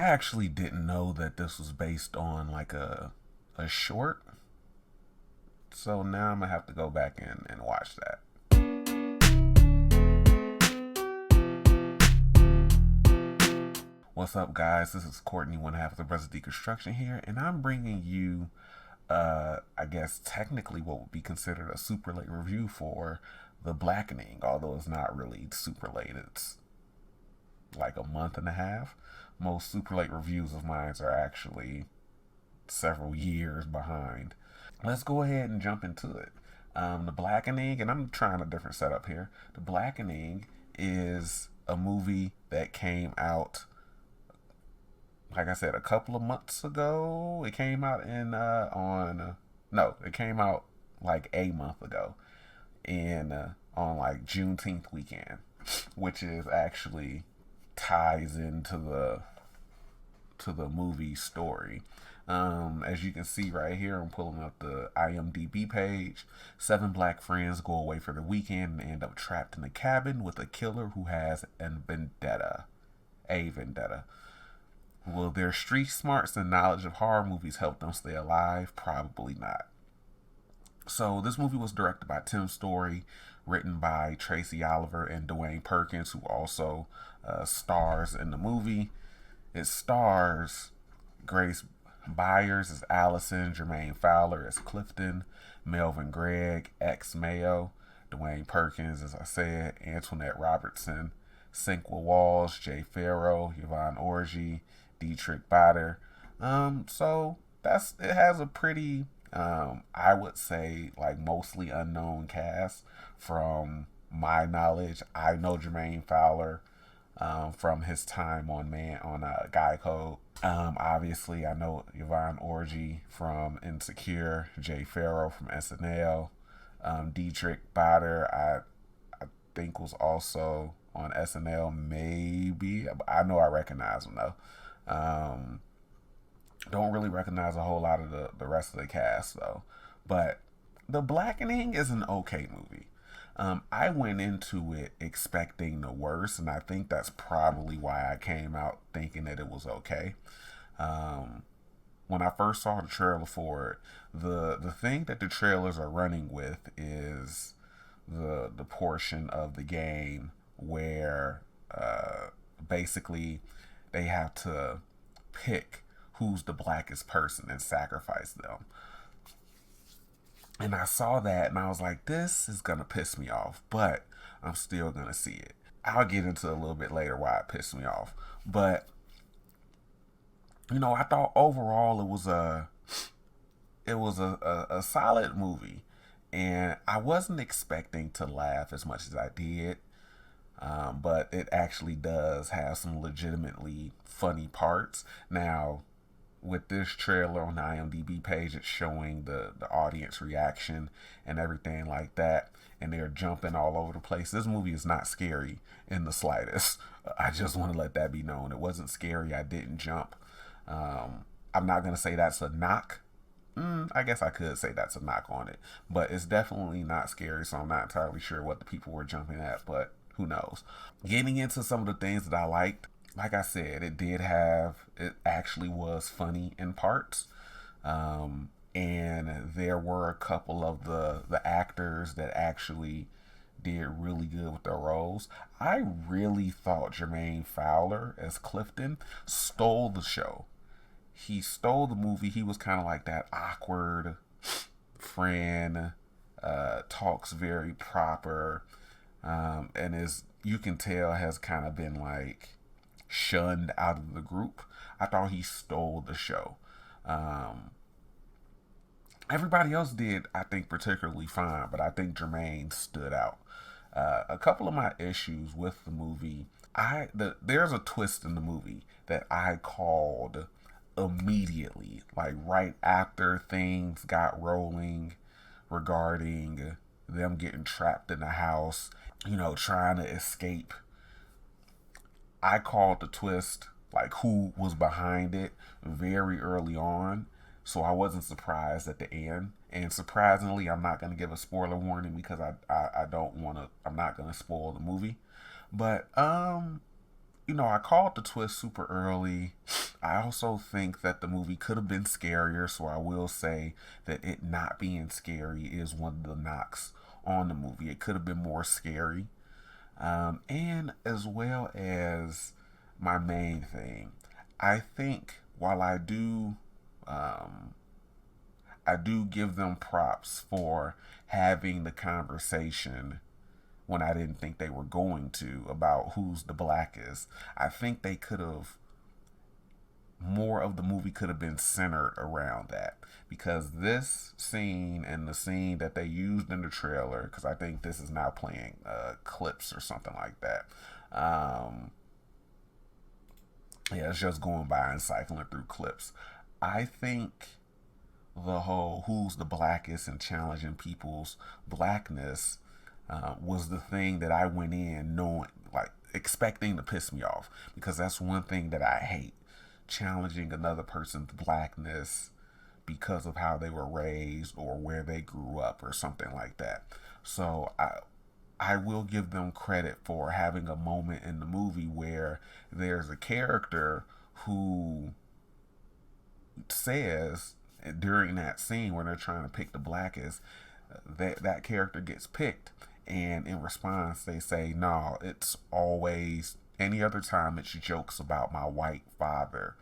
I actually didn't know that this was based on like a short. So now I'm gonna have to go back and watch that. What's up, guys? This is Courtney, one half of the Brothers Deconstruction here, and I'm bringing you, I guess technically what would be considered a super late review for the Blackening, although it's not really super late. It's like a month and a half. Most super late reviews of mine are actually several years behind. Let's go ahead and jump into it. The Blackening, and I'm trying a different setup here. The Blackening is a movie that came out, like I said, a couple of months ago. It came out in no, it came out like a month ago, in on like Juneteenth weekend, which is actually ties into the movie story. As you can see right here, I'm pulling up the IMDb page. 7 black friends go away for the weekend and end up trapped in a cabin with a killer who has a vendetta. A vendetta. Will their street smarts and knowledge of horror movies help them stay alive? Probably not. So this movie was directed by Tim Story, written by Tracy Oliver and Dwayne Perkins, who also stars in the movie. It stars Grace Byers as Allison, Jermaine Fowler as Clifton, Melvin Gregg, ex Mayo, Dwayne Perkins, as I said, Antoinette Robertson, Cinqua Walls, Jay Farrow, Yvonne Orji, Dietrich Bader. So it has a pretty, I would say, like mostly unknown cast from my knowledge. I know Jermaine Fowler from his time on Guy Code. Obviously, I know Yvonne Orji from Insecure, Jay Farrow from SNL, Dietrich Bader, I think was also on SNL. Maybe I know I recognize him though. Don't really recognize a whole lot of the rest of the cast though. But The Blackening is an okay movie. I went into it expecting the worst, and I think that's probably why I came out thinking that it was okay. When I first saw the trailer for it, the thing that the trailers are running with is the portion of the game where basically they have to pick who's the blackest person and sacrifice them. And I saw that and I was like, this is going to piss me off, but I'm still going to see it. I'll get into a little bit later why it pissed me off. But, I thought overall it was a solid movie. And I wasn't expecting to laugh as much as I did. But it actually does have some legitimately funny parts. Now, with this trailer on the IMDb page, it's showing the audience reaction and everything like that, and they're jumping all over the place. This movie is not scary in the slightest. I just want to let that be known. It wasn't scary. I didn't jump. I'm not going to say that's a knock. I guess I could say that's a knock on it, but it's definitely not scary, so I'm not entirely sure what the people were jumping at, but who knows. Getting into some of the things that I liked, like I said, it actually was funny in parts. And there were a couple of the actors that actually did really good with their roles. I really thought Jermaine Fowler as Clifton stole the show. He stole the movie. He was kind of like that awkward friend, talks very proper, and is, you can tell, has kind of been like shunned out of the group. I thought he stole the show. Everybody else did, I think, particularly fine, but I think Jermaine stood out. A couple of my issues with the movie, there's a twist in the movie that I called immediately, like right after things got rolling regarding them getting trapped in the house, trying to escape. I called the twist, like who was behind it, very early on. So I wasn't surprised at the end. And surprisingly, I'm not going to give a spoiler warning because I don't want to, I'm not going to spoil the movie. But, I called the twist super early. I also think that the movie could have been scarier, so I will say that it not being scary is one of the knocks on the movie. It could have been more scary. And as well as my main thing, I think while um, I do give them props for having the conversation when I didn't think they were going to about who's the blackest. I think they could have more of the movie could have been centered around that, because this scene and the scene that they used in the trailer, because I think this is now playing clips or something like that. um yeah, it's just going by and cycling through clips. I think the whole who's the blackest and challenging people's blackness was the thing that I went in knowing, like, expecting to piss me off, because that's one thing that I hate: challenging another person's blackness because of how they were raised or where they grew up or something like that. So I will give them credit for having a moment in the movie where there's a character who says during that scene where they're trying to pick the blackest, that character gets picked, and in response they say, no, it's always any other time it's jokes about my white father,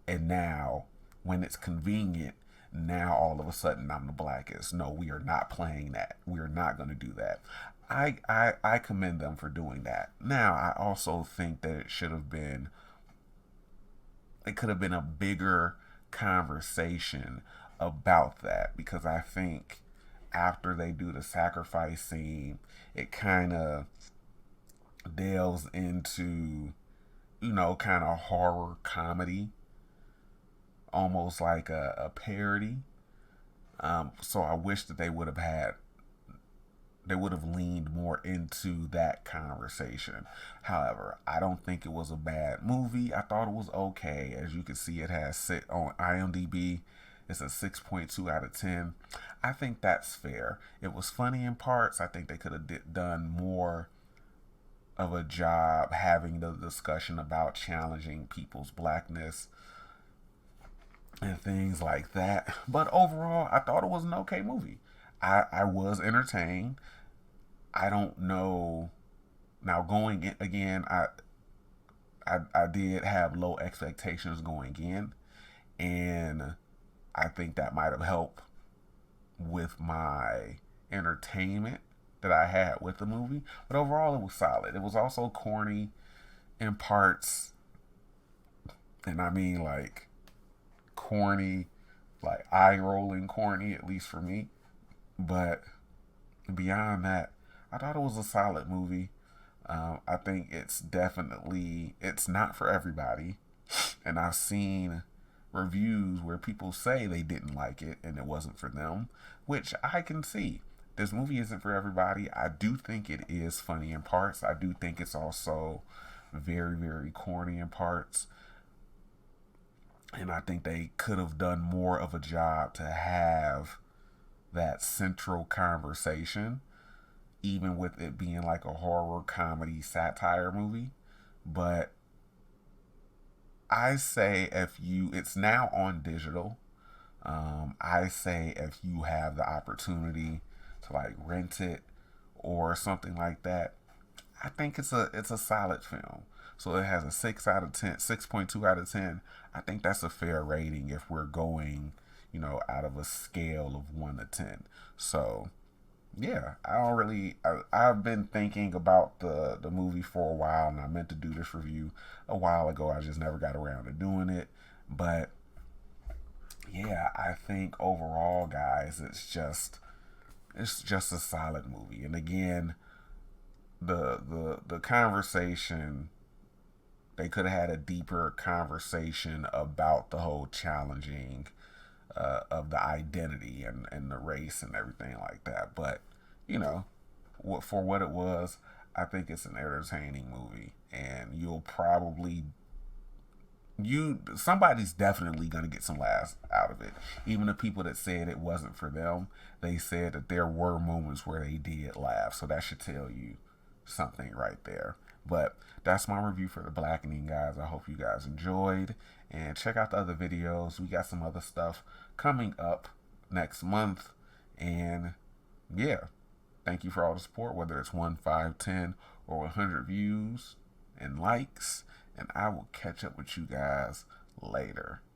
and now when it's convenient, now all of a sudden I'm the blackest. No, we are not playing that. We are not going to do that. I commend them for doing that. Now I also think that it could have been a bigger conversation about that, because I think after they do the sacrifice scene, it kind of delves into, kind of horror comedy, almost like a parody. So I wish that they would have leaned more into that conversation. However, I don't think it was a bad movie. I thought it was okay. As you can see, it has sit on IMDb. It's a 6.2 out of 10. I think that's fair. It was funny in parts. I think they could have done more of a job having the discussion about challenging people's blackness and things like that. But overall, I thought it was an okay movie. I was entertained. I don't know. Now going in, again, I did have low expectations going in, and I think that might have helped with my entertainment that I had with the movie. But overall, it was solid. It was also corny in parts, and I mean like corny, like eye rolling corny, at least for me. But beyond that, I thought it was a solid movie. I think it's not for everybody, and I've seen reviews where people say they didn't like it and it wasn't for them, which I can see. This movie isn't for everybody. I do think it is funny in parts. I do think it's also very, very corny in parts. And I think they could have done more of a job to have that central conversation, even with it being like a horror comedy satire movie. But I say it's now on digital. I say if you have the opportunity to like rent it or something like that, I think it's a solid film. So it has a 6 out of 10, 6.2 out of 10. I think that's a fair rating if we're going, out of a scale of 1 to 10. So yeah, I've been thinking about the movie for a while, and I meant to do this review a while ago. I just never got around to doing it. But yeah, I think overall, guys, it's just a solid movie. And again, the conversation, they could have had a deeper conversation about the whole challenging of the identity and the race and everything like that. But for what it was, I think it's an entertaining movie, and somebody's definitely gonna get some laughs out of it. Even the people that said it wasn't for them, they said that there were moments where they did laugh. So that should tell you something right there. But that's my review for The Blackening, guys. I hope you guys enjoyed, and check out the other videos. We got some other stuff coming up next month. And yeah, thank you for all the support, whether it's 1, 5, 10, or 100 views and likes. And I will catch up with you guys later.